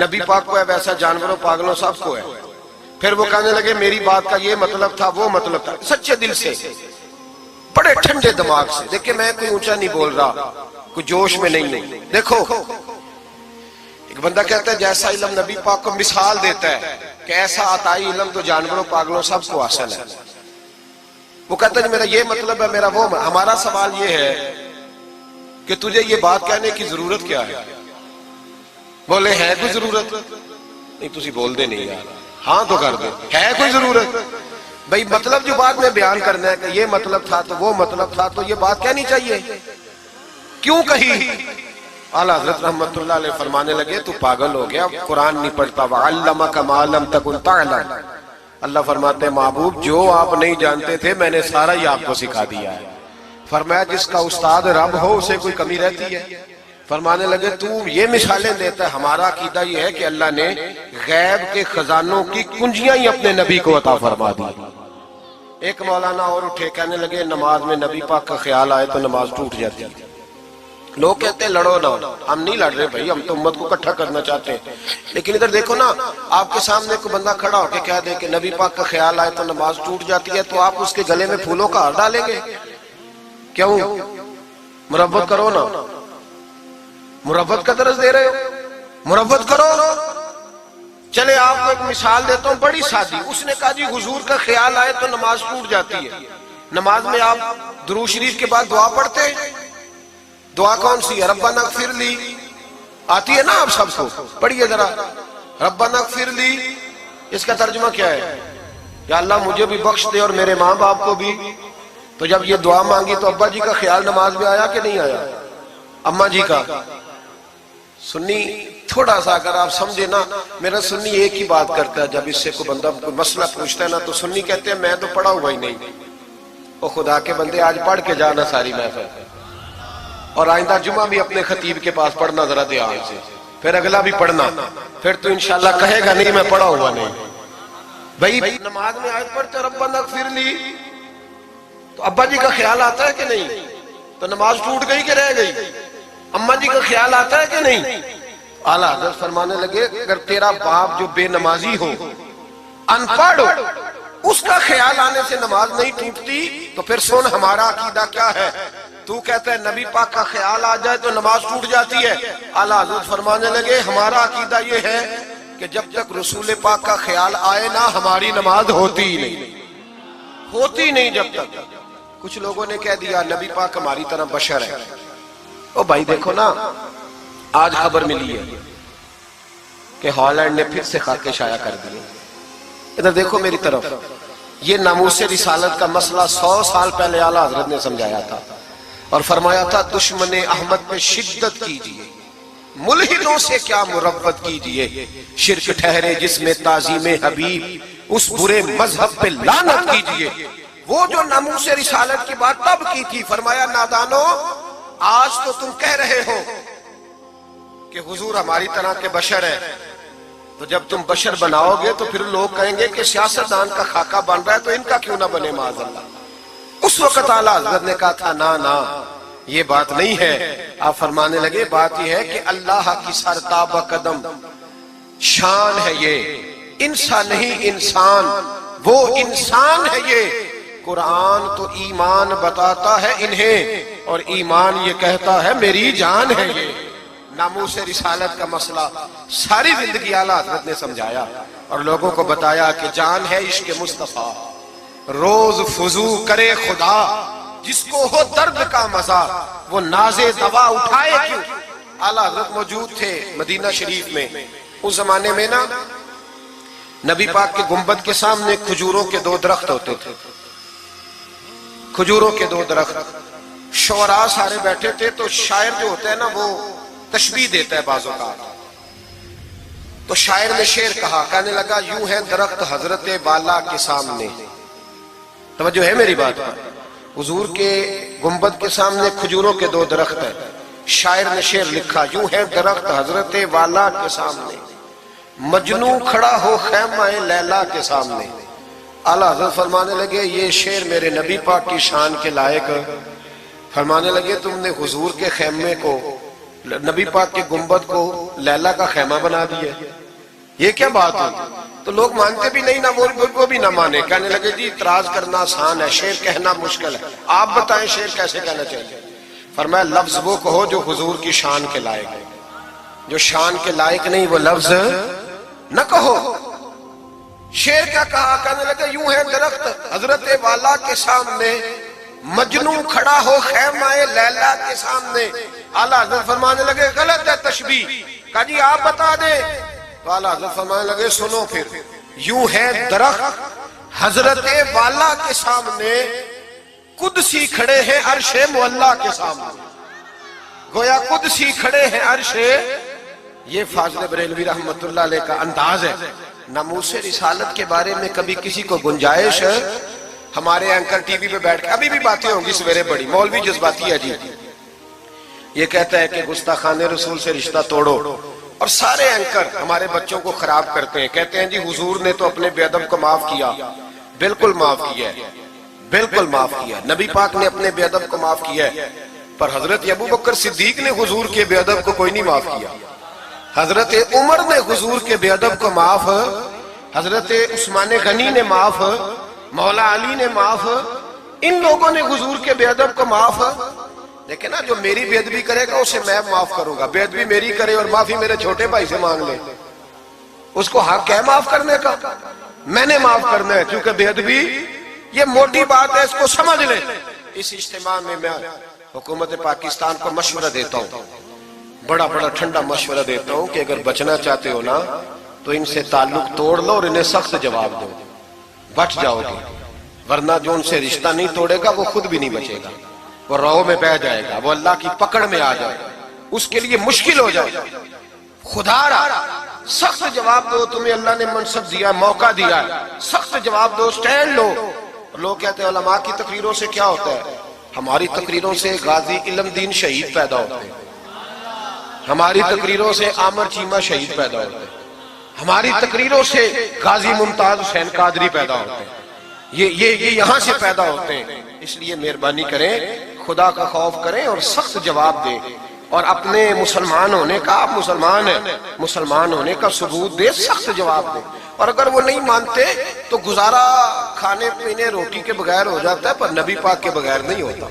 نبی پاک کو ہے ویسا جانوروں پاگلوں سب کو ہے. پھر وہ کہنے لگے میری بات کا یہ مطلب تھا وہ مطلب تھا، سچے دل سے بڑے ٹھنڈے دماغ سے. دیکھیں میں کوئی اونچا نہیں بول رہا، کوئی جوش میں نہیں ہوں. دیکھو ایک بندہ کہتا ہے جیسا علم نبی پاک کو مثال دیتا ہے کہ ایسا عطائی علم تو جانوروں پاگلوں سب کو حاصل ہے. وہ کہتا ہے میرا یہ مطلب ہے میرا وہ. ہمارا سوال یہ ہے کہ تجھے یہ بات کہنے کی ضرورت کیا ہے؟ بولے ہے کوئی ضرورت؟ نہیں تسی بول دے نہیں یار، ہاں تو کر دے. ہے کوئی ضرورت؟ بھئی مطلب جو بات میں بیان کرنا ہے کہ یہ مطلب تھا تو وہ مطلب تھا تو یہ بات کہنی چاہیے. کیوں کہی؟ اعلیٰ حضرت رحمت اللہ علیہ فرمانے لگے تو پاگل ہو گیا، قرآن نہیں پڑھتا. وَعَلَّمَكَ مَا لَمْ تَكُنْ تَعْلَمْ. اللہ فرماتے ہیں محبوب جو آپ نہیں جانتے تھے میں نے سارا ہی آپ کو سکھا دیا ہے. فرمایا جس کا استاد رب ہو اسے کوئی کمی رہتی ہے؟ فرمانے لگے تو یہ مثالیں دیتا ہے. ہمارا عقیدہ یہ ہے کہ اللہ نے غیب کے خزانوں کی کنجیاں ہی اپنے نبی کو عطا فرما دی. ایک مولانا اور اٹھے کہنے لگے نماز میں نبی پاک کا خیال آئے تو نماز ٹوٹ جاتی ہے. لوگ کہتے ہیں لڑو نہ. ہم نہیں لڑ رہے بھائی، ہم تو امت کو اکٹھا کرنا چاہتے ہیں. لیکن ادھر دیکھو نا، آپ کے سامنے کوئی بندہ کھڑا ہو کے کہہ دے کہ نبی پاک کا خیال آئے تو نماز ٹوٹ جاتی ہے، تو آپ اس کے گلے میں پھولوں کا ہار ڈالیں گے؟ کیوں؟ مربت کرو نا. مربت کا درس دے رہے ہو، مربت کرو. چلے آپ کو ایک مثال دیتا ہوں بڑی سادی. اس نے کہا جی حضور کا خیال آئے تو نماز ٹوٹ جاتی ہے. نماز میں آپ درود شریف کے بعد دعا پڑھتے ہیں. دعا کون سی ہے؟ ربنا اغفر لی. آتی ہے نا آپ سب کو؟ پڑھیے ذرا ربنا اغفر لی. اس کا ترجمہ کیا ہے؟ یا اللہ مجھے بھی بخش دے اور میرے ماں باپ کو بھی. تو جب یہ دعا مانگی تو ابا جی کا خیال نماز میں آیا کہ نہیں آیا؟ اماں جی کا؟ سنی تھوڑا سا اگر آپ سمجھے نا، میرا سنی ایک ہی بات کرتا ہے. جب اس سے کوئی بندہ کوئی مسئلہ پوچھتا ہے نا تو سنی کہتے ہیں میں تو پڑھا ہوا ہی نہیں. وہ خدا کے بندے آج پڑھ کے جانا ساری محفل، اور آئندہ جمعہ بھی اپنے خطیب کے پاس پڑھنا ذرا دھیان سے، پھر اگلا بھی پڑھنا. پھر تو انشاءاللہ کہے گا نہیں میں پڑھا ہوا نہیں. بھائی نماز میں آیت پڑھتے ربنا اغفر لی تو ابا جی کا خیال آتا ہے کہ نہیں؟ تو نماز ٹوٹ گئی کہ رہ گئی؟ اماں جی کا خیال آتا ہے کہ نہیں؟ اعلیٰ حضرت فرمانے لگے اگر تیرا باپ جو بے نمازی ہو، ان پڑھ ہو، اس کا خیال آنے سے نماز نہیں ٹوٹتی، تو پھر سن ہمارا عقیدہ کیا ہے. تو کہتا ہے نبی پاک کا خیال آ جائے تو نماز ٹوٹ جاتی ہے. اعلیٰ حضرت فرمانے لگے ہمارا عقیدہ یہ ہے کہ جب تک رسول پاک کا خیال آئے نا ہماری نماز ہوتی ہی نہیں، ہوتی نہیں جب تک. کچھ لوگوں نے کہہ دیا نبی پاک ہماری طرح بشر ہے. او بھائی دیکھو نا، آج خبر ملی ہے کہ ہالینڈ نے پھر سے خاکے شائع کر دیے. ادھر دیکھو میری طرف. یہ ناموس رسالت کا مسئلہ 100 سال پہلے اعلیٰ حضرت نے سمجھایا تھا اور فرمایا تھا دشمن احمد پہ شدت کیجئے، ملحدوں سے کیا مربت کیجئے، شرک ٹھہرے جس میں تعظیم حبیب، اس برے مذہب پہ لعنت کیجئے. وہ جو ناموس رسالت کی بات تب کی تھی، فرمایا نادانو آج تو تم کہہ رہے ہو کہ حضور ہماری طرح کے بشر ہے، تو جب تم بشر بناؤ گے تو پھر لوگ کہیں گے کہ سیاستدان کا خاکہ بن رہا ہے تو ان کا کیوں نہ بنے معاذ اللہ. اس وقت اعلیٰ حضرت نے کہا تھا نا یہ بات نہیں ہے. آپ فرمانے لگے بات یہ ہے کہ اللہ کی سرتاب قدم شان ہے، یہ انسان نہیں انسان، وہ انسان ہے. یہ قرآن تو ایمان بتاتا ہے انہیں اور ایمان یہ کہتا ہے میری جان ہے. یہ ناموس رسالت کا مسئلہ ساری زندگی اعلیٰ حضرت نے سمجھایا اور لوگوں کو بتایا کہ جان ہے عشق مصطفیٰ، روز فضو کرے خدا، جس کو ہو درد کا مزہ وہ ناز دوا اٹھائے کیوں. اعلیٰ حضرت موجود تھے مدینہ شریف میں. اس زمانے میں نا نبی پاک کے گنبد کے سامنے کھجوروں کے 2 درخت ہوتے تھے. کھجوروں کے 2 درخت. شعراء سارے بیٹھے تھے تو شاعر جو ہوتا ہے نا وہ تشبیہ دیتا ہے بعض اوقات. تو شاعر نے شعر کہا، کہنے لگا یوں ہے درخت حضرت والا کے سامنے. توجہ ہے میری بات پر؟ حضور کے گنبد کے سامنے کھجوروں کے 2 درخت ہیں. شاعر نے شعر لکھا یوں ہے درخت حضرت والا کے سامنے، مجنوں کھڑا ہو خیمہ لیلا کے سامنے. اعلیٰ حضرت فرمانے لگے یہ شعر میرے نبی پاک کی شان کے لائق. فرمانے لگے تم نے حضور کے خیمے کو نبی پاک کے گنبد کو لیلا کا خیمہ بنا دیا، یہ کیا بات ہوتی؟ تو لوگ مانتے بھی نہیں، نہ وہ بھی نہ مانے، کہنے لگے جی اعتراض کرنا آسان ہے، شعر کہنا مشکل ہے، آپ بتائیں شعر کیسے کہنا چاہیے؟ فرمایا لفظ وہ کہو جو حضور کی شان کے لائق ہے، جو شان کے لائق نہیں وہ لفظ نہ کہو۔ شعر کیا کہا؟ کہنے لگے یوں ہے درخت حضرت والا کے سامنے، مجنوں کھڑا ہو خیمہ لیلا کے سامنے۔ اعلیٰ حضرت فرمانے لگے غلط ہے تشبیہ، کہا جی آپ بتا دیں۔ تو اعلیٰ حضرت فرمانے لگے سنو پھر، یوں ہے درخت حضرت والا کے سامنے، قدسی کھڑے ہیں عرش معلا کے سامنے۔ گویا قدسی کھڑے ہیں عرش، یہ فاضل بریلوی رحمت اللہ علیہ کا انداز ہے۔ ناموس رسالت کے بارے میں کبھی کسی کو گنجائش ہے، ہمارے اینکر ٹی وی پہ بیٹھ کے ابھی بھی باتیں ہوں گی سویرے بڑی، مولوی جذباتی ہے جی، یہ کہتا ہے کہ گستاخان رسول سے رشتہ توڑو، اور سارے اینکر ہمارے بچوں کو خراب کرتے ہیں، کہتے ہیں جی حضور نے تو اپنے بے ادب کو معاف کیا۔ بالکل معاف کیا ہے، بالکل معاف کیا ہے، نبی پاک نے اپنے بے ادب کو معاف کیا ہے، پر حضرت ابو بکر صدیق نے حضور کے بے ادب کو کوئی نہیں معاف کیا، حضرت عمر نے حضور کے بے ادب کو معاف، حضرت عثمان غنی نے معاف، مولا علی نے معاف، ان لوگوں نے حضور کے بے ادب کو معاف۔ لیکن نا جو میری بے ادبی کرے گا اسے میں معاف کروں گا، بے ادبی میری کرے اور معافی میرے چھوٹے بھائی سے مانگ لے، اس کو حق ہے معاف کرنے کا، میں نے معاف کرنا ہے، کیونکہ بے ادبی یہ موٹی بات ہے، اس کو سمجھ لیں۔ اس اجتماع میں میں حکومت پاکستان کو مشورہ دیتا ہوں، بڑا بڑا ٹھنڈا مشورہ دیتا ہوں کہ اگر بچنا چاہتے ہو نا تو ان سے تعلق توڑ لو اور انہیں سخت جواب دو، بچ جاؤ گے، ورنہ جو ان سے رشتہ نہیں توڑے گا وہ خود بھی نہیں بچے گا، وہ رو میں بہ جائے گا، وہ اللہ کی پکڑ میں آ جائے گا، اس کے لیے مشکل ہو جائے گا۔ خدا را سخت جواب دو، تمہیں اللہ نے منصب دیا، موقع دیا ہے، سخت جواب دو، سٹینڈ لو۔ لوگ کہتے ہیں علماء کی تقریروں سے کیا ہوتا ہے؟ ہماری تقریروں سے غازی علم دین شہید پیدا ہوتے ہیں، ہماری تقریروں سے عامر چیمہ شہید پیدا ہوتے ہیں، ہماری تقریروں سے غازی ممتاز حسین قادری پیدا ہوتے ہیں، یہ یہاں سے پیدا ہوتے ہیں۔ اس لیے مہربانی کریں، خدا کا خوف کریں اور سخت جواب دیں، اور اپنے مسلمان ہونے کا، آپ مسلمان ہیں، مسلمان ہونے کا ثبوت دیں، سخت جواب دیں۔ اور اگر وہ نہیں مانتے تو گزارا کھانے پینے روٹی کے بغیر ہو جاتا ہے، پر نبی پاک کے بغیر نہیں ہوتا۔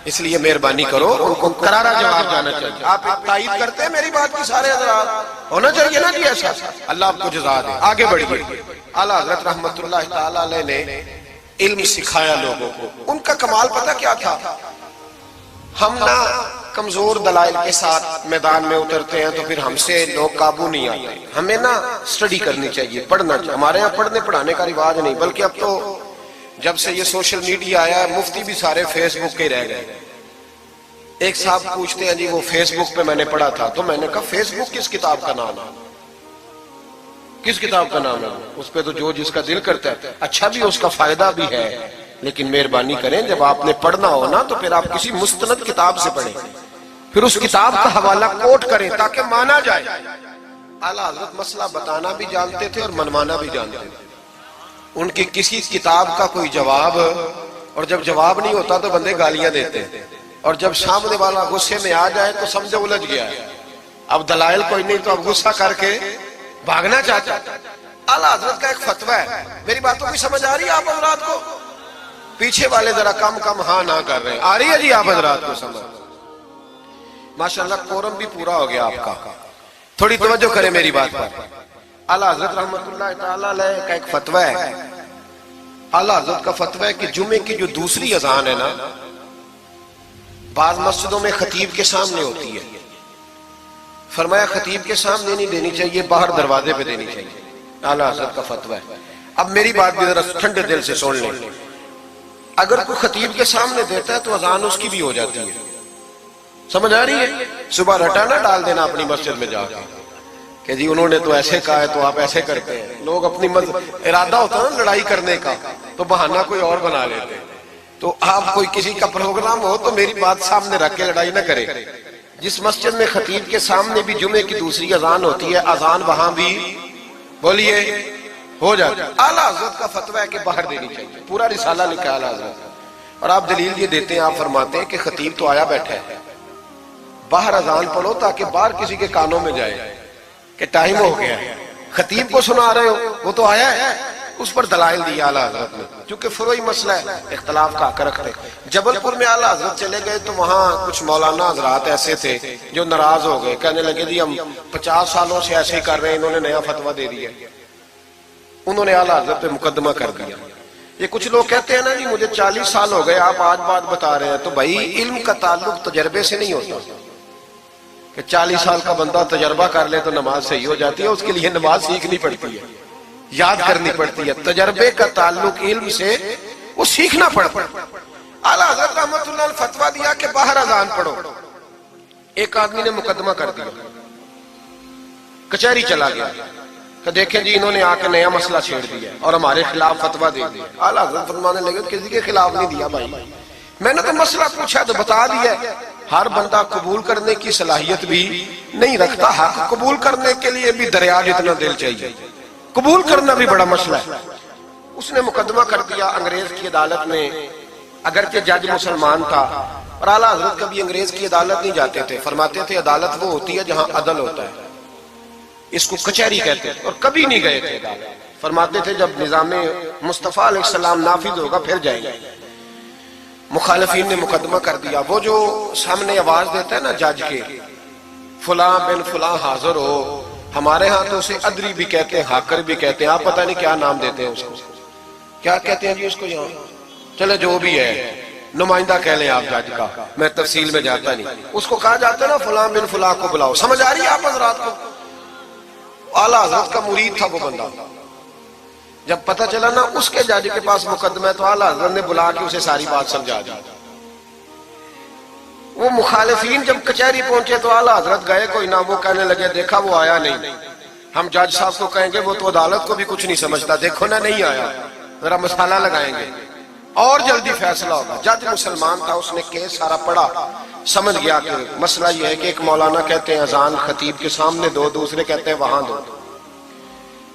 اس لیے مہربانی کرو، ان کو کرارا جواب جانا چاہیے۔ آپ تائید کرتے ہیں میری بات کی سارے حضرات؟ ہونا چاہیے نا جی ایسا۔ اللہ آپ کو جزا دے۔ آگے بڑھیے۔ اعلیٰ حضرت رحمت اللہ تعالی علیہ نے علم سکھایا لوگوں کو۔ ان کا کمال پتہ کیا تھا؟ ہم نہ کمزور دلائل کے ساتھ میدان میں اترتے ہیں تو پھر ہم سے لوگ قابو نہیں آتے، ہمیں نا سٹڈی کرنی چاہیے، پڑھنا چاہیے۔ ہمارے یہاں پڑھنے پڑھانے کا رواج نہیں، بلکہ اب تو جب سے یہ سوشل میڈیا آیا ہے مفتی بھی سارے فیس بک کے رہ گئے۔ ایک صاحب پوچھتے ہیں جی وہ فیس بک پہ میں نے پڑھا تھا، تو میں نے کہا فیس بک کس کتاب کا نام ہے؟ کس کتاب کا نام ہے؟ اس پہ تو جو جس کا دل کرتا ہے، اچھا بھی اس کا فائدہ بھی ہے، لیکن مہربانی کریں جب آپ نے پڑھنا ہو نا تو پھر آپ کسی مستند کتاب سے پڑھیں، پھر اس کتاب کا حوالہ کوٹ کریں تاکہ مانا جائے۔ اعلیٰ حضرت مسئلہ بتانا بھی جانتے تھے اور منوانا بھی جانتے تھے۔ ان کی کسی کتاب کا کوئی جواب، اور جب جواب نہیں ہوتا تو بندے گالیاں دیتے ہیں، اور جب سامنے والا غصے میں آ جائے تو سمجھے الجھ گیا ہے، اب دلائل کوئی نہیں تو اب غصہ کر کے بھاگنا چاہتا ہے۔ اعلیٰ حضرت کا ایک فتویٰ ہے، میری باتوں کی سمجھ آ رہی ہے آپ حضرات کو؟ پیچھے والے ذرا کم کم ہاں نہ کر رہے ہیں، آ رہی ہے جی آپ حضرات کو سمجھ؟ ماشاءاللہ قورم بھی پورا ہو گیا آپ کا، تھوڑی توجہ کریں میری بات پر۔ اعلیٰ حضرت رحمت اللہ تعالیٰ علیہ کا ایک فتویٰ ہے، اعلیٰ حضرت کا فتویٰ ہے کہ جمعے کی جو دوسری اذان ہے نا، بعض مسجدوں میں خطیب کے سامنے ہوتی ہے، فرمایا خطیب کے سامنے نہیں دینی چاہیے، باہر دروازے پہ دینی چاہیے، اعلیٰ حضرت کا فتویٰ ہے۔ اب میری بات بھی ذرا ٹھنڈے دل سے سن لیں، اگر کوئی خطیب کے سامنے دیتا ہے تو اذان اس کی بھی ہو جاتی ہے، سمجھ آ رہی ہے؟ صبح رٹا نہ ڈال دینا اپنی مسجد میں جا کے کہ جی انہوں نے تو ایسے کہا ہے تو آپ ایسے کرتے ہیں۔ لوگ اپنی ارادہ ہوتا ہے نا لڑائی کرنے کا تو بہانہ کوئی اور بنا لیتے ہیں۔ تو آپ کوئی کسی کا پروگرام ہو تو میری بات سامنے رکھ کے لڑائی نہ کرے۔ جس مسجد میں خطیب کے سامنے بھی جمعے کی دوسری اذان ہوتی ہے، اذان وہاں بھی بولیے ہو جاتا ہے۔ اعلیٰ حضرت کا فتویٰ ہے کہ باہر دینی چاہیے، پورا رسالہ لکھا ہے اعلیٰ حضرت، اور آپ دلیل یہ دیتے ہیں، آپ فرماتے ہیں کہ خطیب تو آیا بیٹھا ہے، باہر اذان پڑھو تاکہ باہر کسی کے کانوں میں جائے کہ ٹائم ہو گیا ہے. خطیب کو سنا رہے ہو، وہ تو آیا ہے، اس پر دلائل دیا اعلیٰ حضرت نے، کیونکہ فروعی مسئلہ ہے، اختلاف کا حق رکھتے. جبل پور میں اعلیٰ حضرت چلے گئے تو وہاں کچھ مولانا حضرات ایسے تھے جو ناراض ہو گئے، کہنے لگے جی ہم 50 سالوں سے ایسے ہی کر رہے ہیں، انہوں نے نیا فتویٰ دے دیا. انہوں نے اعلیٰ حضرت پہ مقدمہ کر دیا. یہ کچھ لوگ کہتے ہیں نا جی مجھے 40 سال ہو گئے آپ آج بات بتا رہے ہیں، تو بھائی علم کا تعلق تجربے سے نہیں ہوتا کہ 40 سال کا بندہ تجربہ کر لے تو نماز صحیح ہو جاتی ہے. اس کے لیے نماز سیکھنی پڑتی ہے، یاد کرنی پڑتی ہے. تجربے کا تعلق علم سے وہ سیکھنا پڑتا ہے. اعلیٰ حضرت رحمت اللہ نے فتویٰ دیا کہ باہر اذان پڑھو. ایک آدمی نے مقدمہ کر دیا، کچہری چلا گیا کہ دیکھیں جی انہوں نے آ کے نیا مسئلہ چھیڑ دیا اور ہمارے خلاف فتویٰ دے دیا. اعلیٰ حضرت فرمانے لگے کسی کے خلاف نہیں دیا بھائی، میں نے تو مسئلہ پوچھا تو بتا دیا. ہر بندہ قبول کرنے کی صلاحیت بھی نہیں رکھتا، حق قبول کرنے کے لیے بھی دریا جتنا دل چاہیے، قبول کرنا بھی بڑا مسئلہ ہے. اس نے مقدمہ کر دیا انگریز کی عدالت میں، اگرچہ جج مسلمان تھا، اور اعلیٰ حضرت کبھی انگریز کی عدالت نہیں جاتے تھے. فرماتے تھے عدالت وہ ہوتی ہے جہاں عدل ہوتا ہے، اس کو کچہری کہتے ہیں، اور کبھی نہیں گئے تھے عدالت. فرماتے تھے جب نظام مصطفیٰ علیہ السلام نافذ ہوگا پھر جائیں گے. مخالفین نے مقدمہ کر دیا. وہ جو سامنے آواز دیتا ہے نا جج کے، فلاں بن فلاں حاضر ہو، ہمارے ہاں تو اسے ادری بھی کہتے ہیں، حاکر بھی کہتے ہیں، آپ پتہ نہیں کیا نام دیتے ہیں اس کو، کیا کہتے ہیں جی اس کو یہاں، چلے جو بھی ہے نمائندہ کہہ لیں آپ جج کا، میں تفصیل میں جاتا نہیں. اس کو کہا جاتا ہے نا فلاں بن فلاں کو بلاؤ. سمجھ آ رہی ہے آپ حضرات کو؟ اعلیٰ حضرت کا مرید تھا وہ بندہ. جب پتہ چلا نا اس کے جج کے پاس مقدمہ ہے تو اعلیٰ حضرت نے بلا کے اسے ساری بات سمجھا دی. وہ مخالفین جب کچہری پہنچے تو اعلیٰ حضرت گئے کوئی نہ، وہ کہنے لگے دیکھا وہ آیا نہیں، ہم جج صاحب کو کہیں گے وہ تو عدالت کو بھی کچھ نہیں سمجھتا، دیکھو نا نہیں آیا، ذرا مسئلہ لگائیں گے اور جلدی فیصلہ ہوگا. جج مسلمان تھا، اس نے کیس سارا پڑھا، سمجھ گیا کہ مسئلہ یہ ہے کہ ایک مولانا کہتے ہیں اذان خطیب کے سامنے دو، دوسرے کہتے ہیں وہاں دو.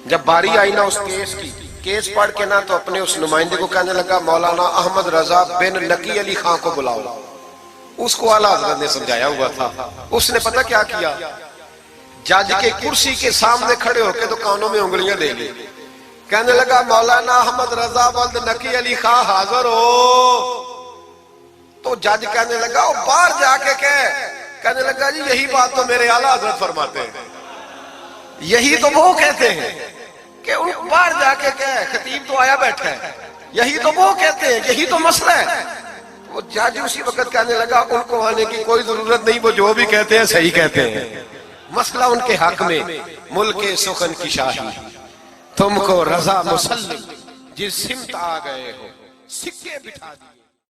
جب باری آئی نا اس کیس کی، کیس پڑھ کے نا تو اپنے اس نمائندے کو کہنے لگا مولانا احمد رضا بن نقی علی خان کو بلاؤ. اس کو اعلیٰ حضرت نے سمجھایا ہوا تھا. اس نے پتہ کیا کیا، جج کے کرسی کے سامنے کھڑے ہو کے تو کانوں میں انگلیاں دے لی. کہنے لگا مولانا احمد رضا بن نقی علی خان حاضر ہو. تو جج کہنے لگا وہ باہر جا کے کہنے لگا جی یہی بات تو میرے اعلیٰ حضرت فرماتے ہیں، یہی تو وہ کہتے ہیں کہ ان باہر جا کے خطیب تو آیا بیٹھا ہے، یہی تو وہ کہتے ہیں، یہی تو مسئلہ ہے. وہ جج اسی وقت کہنے لگا ان کو آنے کی کوئی ضرورت نہیں، وہ جو بھی کہتے ہیں صحیح کہتے ہیں، مسئلہ ان کے حق میں. ملک سخن کی شاہی تم کو رضا مسلم جس سمت آ گئے ہو، سکے بٹھا دیے.